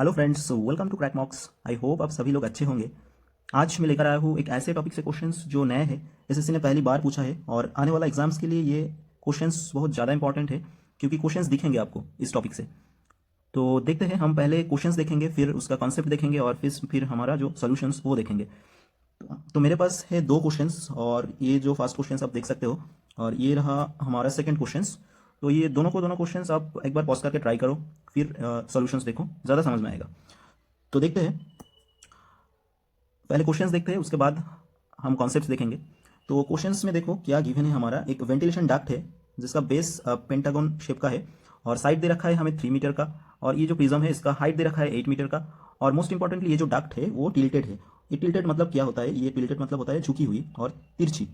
Hello friends, welcome to Crack Mocks. I hope आप सभी लोग अच्छे होंगे। आज मैं लेकर आया हूँ एक ऐसे टॉपिक से क्वेश्चंस जो नए हैं, एसएससी ने पहली बार पूछा है और आने वाला एग्जाम्स के लिए ये क्वेश्चंस बहुत ज़्यादा इंपॉर्टेंट है क्योंकि क्वेश्चंस दिखेंगे आपको इस टॉपिक से। तो देखते हैं, हम पहले क्वेश्चंस देखेंगे, फिर उसका कॉन्सेप्ट देखेंगे और फिर हमारा जो सोल्यूशंस वो देखेंगे। तो मेरे पास है दो क्वेश्चंस और ये जो फर्स्ट क्वेश्चंस आप देख सकते हो और ये रहा हमारा सेकंड क्वेश्चंस। तो ये दोनों क्वेश्चंस आप एक बार पॉज करके ट्राई करो, फिर सॉल्यूशंस देखो, ज़्यादा समझ में आएगा। तो देखते हैं, पहले क्वेश्चंस देखते हैं, उसके बाद हम कॉन्सेप्ट्स देखेंगे। तो क्वेश्चंस में देखो क्या गिवन है। हमारा एक वेंटिलेशन डक्ट है जिसका बेस पेंटागन शेप का है और साइड दे रखा है हमें 3 मीटर का, और ये जो प्रिज्म है इसका हाइट दे रखा है 8 मीटर का। और मोस्ट इंपॉर्टेंटली ये जो डक्ट है वो टिल्टेड है। ये टिल्टेड मतलब क्या होता है? ये टिल्टेड मतलब होता है झुकी हुई और तिरछी।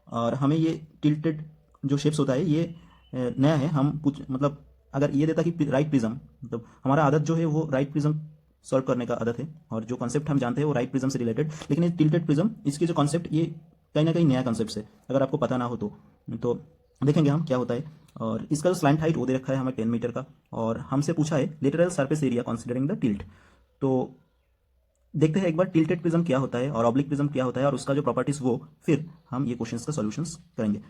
और हमें ये टिल्टेड जो शेप्स होता है ये नया है। हम मतलब अगर ये देता कि राइट प्रिज्म, मतलब हमारा आदत जो है वो राइट प्रिज्म सॉल्व करने का आदत है और जो कॉन्सेप्ट हम जानते हैं वो राइट प्रिज्म से रिलेटेड। लेकिन ये टिल्टेड प्रिज्म, इसकी जो कॉन्सेप्ट ये कहीं ना कहीं नया कॉन्सेप्ट है, अगर आपको पता ना हो तो देखेंगे हम क्या होता है। और इसका जो स्लैंट हाइट वो दे रखा है हमें 10 मीटर का, और हमसे पूछा है lateral surface area considering the tilt. तो देखते हैं एक बार टिल्टेड प्रिज्म क्या होता है और ऑब्लिक प्रिज्म क्या होता है और उसका जो प्रॉपर्टीज वो, फिर हम ये क्वेश्चंस का सॉल्यूशंस करेंगे।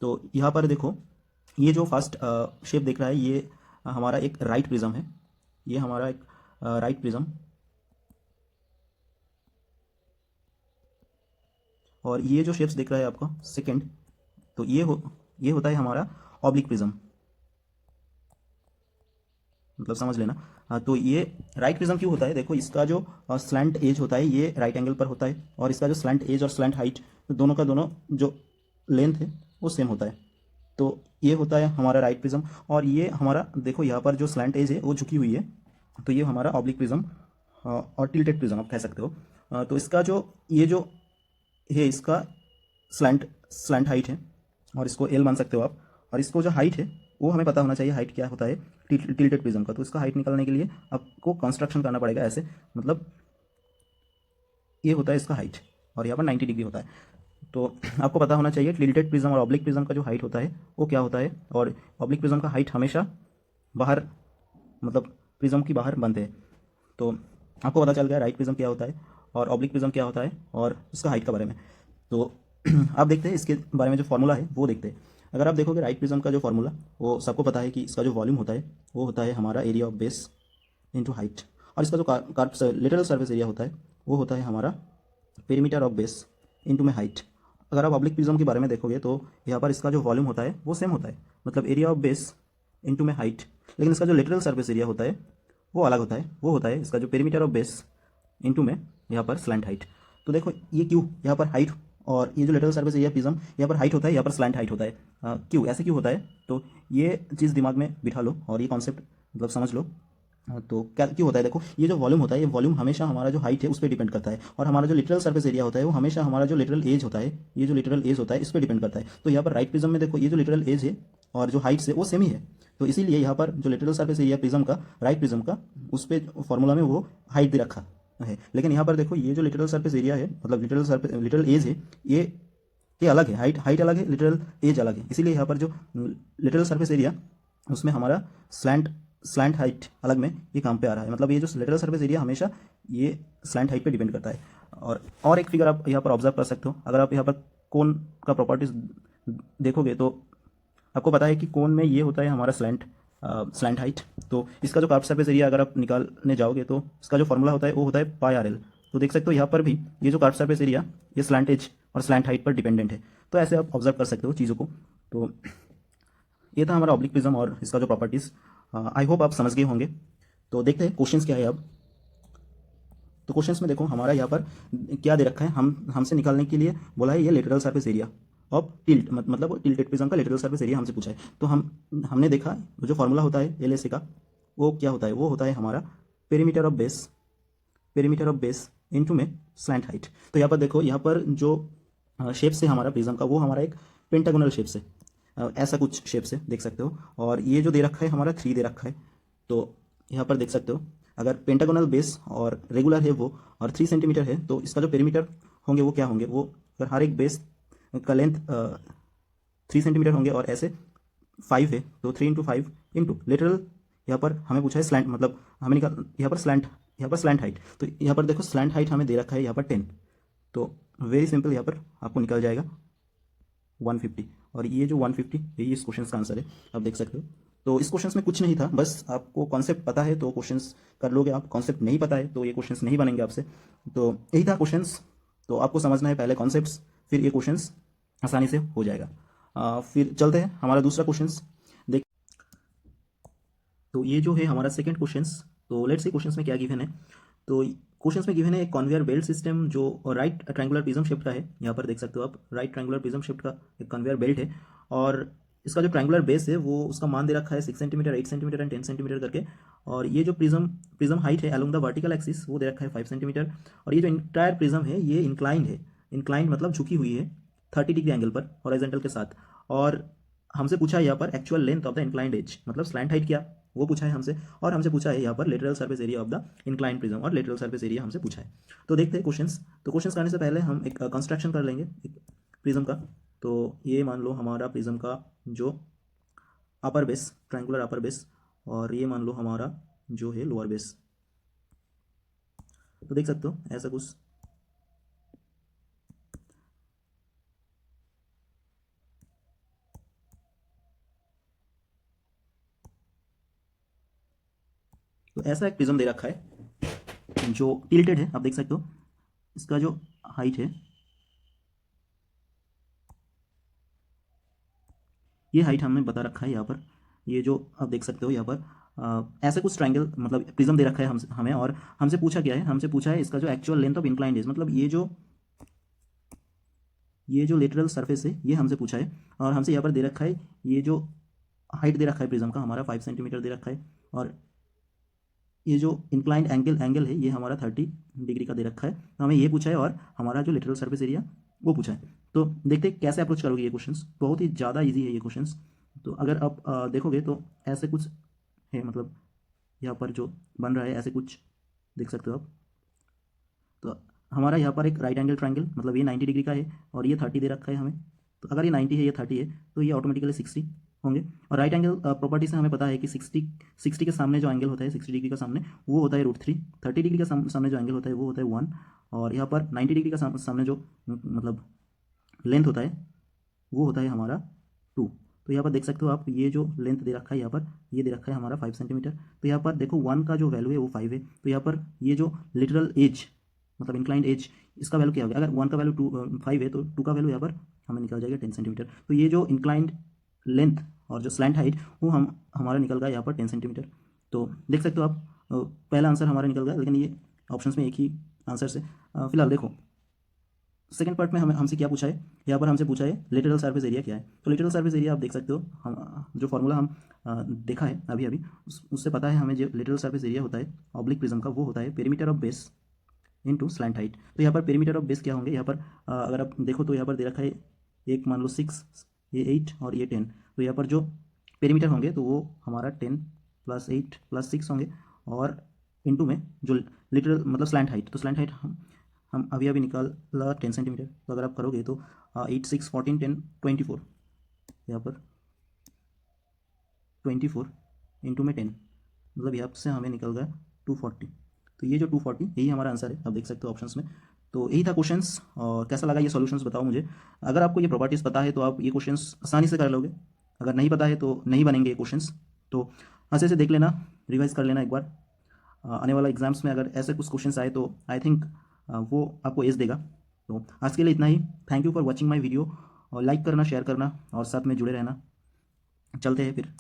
तो यहाँ पर देखो, ये जो फर्स्ट शेप देख रहा है ये हमारा एक राइट प्रिज्म है। ये हमारा एक राइट प्रिज्म, और ये जो शेप्स देख रहा है आपका सेकंड, तो ये होता है हमारा ऑब्लिक प्रिज्म, मतलब समझ लेना। तो ये राइट प्रिज्म क्यों होता है? देखो, इसका जो स्लैंट एज होता है ये राइट एंगल पर होता है, और इसका जो स्लैंट एज और स्लैंट हाइट दोनों का दोनों जो लेंथ है वो सेम होता है। तो ये होता है हमारा राइट प्रिज्म। और ये हमारा देखो यहाँ पर जो स्लैंट एज है वो झुकी हुई है, तो ये हमारा ऑब्लिक प्रिज्म और टिल्टेड प्रिज्म आप कह सकते हो। तो इसका जो ये जो है इसका स्लैंट स्लैंट हाइट है, और इसको एल मान सकते हो आप। और इसको जो हाइट है वो हमें पता होना चाहिए, हाइट क्या होता है टिल्टेड प्रिज्म का। तो इसका हाइट निकालने के लिए आपको कंस्ट्रक्शन करना पड़ेगा ऐसे, मतलब ये होता है इसका हाइट और यहाँ पर 90 डिग्री होता है। तो आपको पता होना चाहिए टिल्टेड प्रिज्म और ऑब्लिक प्रिज्म का जो हाइट होता है वो क्या होता है। और ऑब्लिक प्रिज्म का हाइट हमेशा बाहर, मतलब प्रिज्म की बाहर बनते हैं। तो आपको पता चल गया राइट प्रिज्म क्या होता है और ऑब्लिक प्रिज्म क्या होता है और उसका हाइट के बारे में। तो आप देखते हैं इसके बारे में जो फार्मूला है वो देखते हैं। अगर आप देखोगे राइट प्रिज्म का जो फार्मूला, वो सबको पता है कि इसका जो वॉल्यूम होता है वो होता है हमारा area of base into height, और इसका जो लेटरल सर्फेस एरिया होता है वो होता है हमारा पेरीमीटर ऑफ बेस इनटू में हाइट। अगर आप ऑब्लिक प्रिज्म के बारे में देखोगे तो यहाँ पर इसका जो वॉल्यूम होता है वो सेम होता है, मतलब एरिया ऑफ बेस इनटू में हाइट। लेकिन इसका जो लेटरल सर्फेस एरिया होता है वो अलग होता है, वो होता है इसका जो पेरीमीटर ऑफ बेस इनटू में यहाँ पर स्लैंट हाइट। तो देखो ये क्यों यहाँ पर हाइट, और ये जो लेटरल सर्फेस एरिया प्रिज्म यहाँ पर हाइट होता है, यहाँ पर स्लैंट हाइट होता है। क्यों ऐसे क्यों होता है? तो ये चीज़ दिमाग में बिठा लो और ये कॉन्सेप्ट मतलब समझ लो। तो क्या क्यों होता है? देखो, ये जो वॉल्यूम होता है, ये वॉल्यूम हमेशा हमारा जो हाइट है उस पर डिपेंड करता है, और हमारा जो लिटरल सर्फेस एरिया होता है वो हमेशा हमारा जो लिटरल एज होता है, ये जो लिटरल एज होता है इस पर डिपेंड करता है। तो यहाँ पर राइट प्रिज्म में देखो, ये जो लिटरल एज है और जो हाइट है वो सेम ही है। तो इसीलिए यहाँ पर जो लिटरल सर्फेस एरिया प्रिज्म का, राइट प्रिज्म का, उस पर फॉर्मूला में वो हाइट दे रखा है। लेकिन यहाँ पर देखो, ये जो लिटरल सर्फेस एरिया है, मतलब लिटरल एज है, ये अलग है, हाइट अलग है, लिटरल एज अलग है। इसीलिए यहाँ पर जो लिटरल सर्फेस एरिया उसमें हमारा स्लैंट हाइट अलग में ये काम पे आ रहा है। मतलब ये जो लेटरल सर्फेस एरिया हमेशा ये स्लैंट हाइट पे डिपेंड करता है। और एक फिगर आप यहाँ पर ऑब्जर्व कर सकते हो। अगर आप यहाँ पर कोन का प्रॉपर्टीज देखोगे तो आपको पता है कि कोन में ये होता है हमारा स्लैंट हाइट। तो इसका जो कर्व सरफेस एरिया अगर आप निकालने जाओगे तो इसका जो फॉर्मूला होता है वो होता है पाई आर एल। तो देख सकते हो यहाँ पर भी ये जो कर्व सरफेस एरिया ये स्लैंट एज और स्लैंट हाइट पर डिपेंडेंट है। तो ऐसे आप ऑब्जर्व कर सकते हो चीज़ों को। तो ये था हमारा ऑब्लिक प्रिज्म और इसका जो प्रॉपर्टीज़। आई होप आप समझ गए होंगे। तो देखते हैं क्वेश्चंस क्या है अब। तो क्वेश्चंस में देखो हमारा यहाँ पर क्या दे रखा है, हमसे निकालने के लिए बोला है ये lateral surface area of tilt, मतलब टिल्टेड प्रिज्म का लेटरल सरफेस एरिया हमसे पूछा है। तो हमने देखा जो फॉर्मूला होता है एलएसए का, वो क्या होता है? वो होता है हमारा पेरीमीटर ऑफ बेस इनटू में स्लैंट हाइट। तो यहाँ पर देखो, यहाँ पर जो शेप्स है हमारा प्रिज्म का वो हमारा एक पेंटागोनल शेप से, ऐसा कुछ शेप से देख सकते हो। और ये जो दे रखा है हमारा 3 दे रखा है। तो यहाँ पर देख सकते हो, अगर पेंटागोनल बेस और रेगुलर है वो और 3 सेंटीमीटर है, तो इसका जो पेरीमीटर होंगे वो क्या होंगे? वो अगर हर एक बेस का लेंथ 3 सेंटीमीटर होंगे और ऐसे 5 है, तो 3 इंटू 5 इंटू लेटरल, यहाँ पर हमें पूछा है स्लैंट, मतलब हमें निकाल यहाँ पर स्लैंट यहाँ पर स्लैंट हाइट, तो यहाँ पर देखो स्लैंट हाइट हमें दे रखा है यहाँ पर 10, तो वेरी सिंपल यहाँ पर आपको निकल जाएगा 150, और ये जो 150 यही इस क्वेश्चन का आंसर है, आप देख सकते हो। तो इस क्वेश्चन में कुछ नहीं था, बस आपको कॉन्सेप्ट पता है तो क्वेश्चंस कर लोगे आप, कॉन्सेप्ट नहीं पता है तो ये क्वेश्चंस नहीं बनेंगे आपसे। तो यही था क्वेश्चंस, तो आपको समझना है पहले कॉन्सेप्ट्स, फिर ये क्वेश्चंस आसानी से हो जाएगा। फिर चलते हैं हमारा दूसरा क्वेश्चंस देख। तो ये जो है हमारा सेकंड क्वेश्चंस, तो लेट्स सी क्वेश्चंस में क्या गिवन है। तो क्वेश्चंस में गिवन है एक कन्वेयर बेल्ट सिस्टम जो राइट ट्रायंगुलर प्रिज्म शेप का है, यहाँ पर देख सकते हो आप, राइट ट्रायंगुलर प्रिज्म शेप का एक कन्वेयर बेल्ट है, और इसका जो ट्रायंगुलर बेस है वो उसका मान दे रखा है 6 सेंटीमीटर, 8 सेंटीमीटर एंड 10 सेंटीमीटर करके, और ये जो प्रिज्म हाइट है अलोंग द वर्टिकल एक्सिस वो दे रखा है 5 सेंटीमीटर, और ये जो इंटायर प्रिज्म है ये इंक्लाइंड है, इंक्लाइंड मतलब झुकी हुई है 30 डिग्री एंगल पर हॉरिजॉन्टल के साथ, और हमसे पूछा है यहाँ पर actual length of the inclined edge, मतलब स्लैंट हाइट क्या वो पूछा है हमसे, और हमसे पूछा है यहाँ पर lateral surface area of the inclined prism, और लेटरल सरफेस एरिया हमसे पूछा है। तो देखते हैं क्वेश्चंस। तो क्वेश्चंस करने से पहले हम एक कंस्ट्रक्शन कर लेंगे एक प्रिज्म का। तो ये मान लो हमारा प्रिज्म का जो अपर बेस, ट्रायंगुलर अपर बेस, और ये मान लो हमारा जो है लोअर बेस। तो देख सकते हो ऐसा कुछ, तो ऐसा एक प्रिज्म दे रखा है जो टिल्टेड है, आप देख सकते हो। इसका जो हाइट है, ये हाइट हमने बता रखा है यहाँ पर, ये जो आप देख सकते हो यहाँ पर ऐसा कुछ ट्रायंगल मतलब प्रिज्म दे रखा है हमें, और हमसे पूछा क्या है, हमसे पूछा है इसका जो actual length of inclined edge, मतलब ये जो लेटरल सरफेस है ये हमसे पूछा है, और हमसे यहाँ पर दे रखा है ये जो हाइट दे रखा है प्रिज्म का हमारा 5 सेंटीमीटर दे रखा है, और ये जो इंक्लाइंड एंगल है ये हमारा 30 डिग्री का दे रखा है। तो हमें ये पूछा है, और हमारा जो लेटरल सरफेस एरिया वो पूछा है। तो देखते हैं कैसे अप्रोच करोगे ये क्वेश्चंस, बहुत ही ज़्यादा इजी है ये क्वेश्चंस। तो अगर आप देखोगे तो ऐसे कुछ है, मतलब यहाँ पर जो बन रहा है ऐसे कुछ देख सकते हो आप। तो हमारा यहाँ पर एक राइट एंगल ट्रायंगल, मतलब ये 90 डिग्री का है, और ये 30 दे रखा है हमें। तो अगर ये 90 है ये 30 है तो ये ऑटोमेटिकली 60 होंगे, और राइट एंगल प्रॉपर्टी से हमें पता है कि 60 के सामने जो एंगल होता है 60 डिग्री का सामने वो होता है √3, 30 डिग्री का सामने जो एंगल होता है वो होता है 1, और यहाँ पर 90 डिग्री का सामने जो मतलब लेंथ होता है वो होता है हमारा 2। तो यहाँ पर देख सकते हो आप, ये जो लेंथ दे रखा है यहाँ पर ये दे रखा है हमारा 5 सेंटीमीटर। तो यहाँ पर देखो 1 का जो वैल्यू है वो 5 है, तो यहाँ पर ये जो लिटरल एज मतलब इंक्लाइंड एज इसका वैल्यू क्या होगा, अगर 1 का वैल्यू 5 है तो 2 का वैल्यू यहाँ पर हमें निकल जाएगा 10 सेंटीमीटर। तो ये जो इंक्लाइंड लेंथ और जो स्लैंट हाइट वो हमारा निकल गया यहाँ पर 10 सेंटीमीटर। तो देख सकते हो आप, पहला आंसर हमारा निकल गया, लेकिन ये ऑप्शंस में एक ही आंसर से। फिलहाल देखो सेकंड पार्ट में हमसे क्या पूछा है, यहाँ पर हमसे पूछा है लेटरल सरफेस एरिया क्या है। तो लेटरल सरफेस एरिया आप देख सकते हो, हम जो फॉर्मूला हम देखा है अभी अभी उससे पता है हमें जो लेटरल सरफेस एरिया होता है ऑब्लिक प्रिज्म का वो होता है perimeter of base into slant height. तो यहाँ पर पेरीमीटर ऑफ बेस क्या होंगे, यहाँ पर अगर आप देखो तो यहाँ पर दे रखा है एक मान लो 6, ये 8 और ये 10। तो यहाँ पर जो पेरीमीटर होंगे तो वो हमारा 10 + 8 + 6 होंगे, और इनटू में जो लिटरल मतलब स्लैंट हाइट, तो स्लैंट हाइट हम अभी अभी निकाला 10 सेंटीमीटर। तो अगर आप करोगे तो 8, 6, 14, 10, 24, यहाँ पर 24 इंटू में 10, मतलब यहाँ से हमें निकल गया 240। तो ये जो 240 यही हमारा आंसर है, आप देख सकते हो ऑप्शंस में। तो यही था क्वेश्चंस, और कैसा लगा ये सॉल्यूशंस बताओ मुझे। अगर आपको ये प्रॉपर्टीज़ पता है तो आप ये क्वेश्चंस आसानी से कर लोगे, अगर नहीं पता है तो नहीं बनेंगे ये क्वेश्चंस। तो अच्छे से देख लेना, रिवाइज कर लेना एक बार। आने वाला एग्जाम्स में अगर ऐसे कुछ क्वेश्चंस आए तो आई थिंक वो आपको एज देगा। तो आज के लिए इतना ही। Thank you for watching my video, और लाइक करना, शेयर करना और साथ में जुड़े रहना। चलते हैं फिर।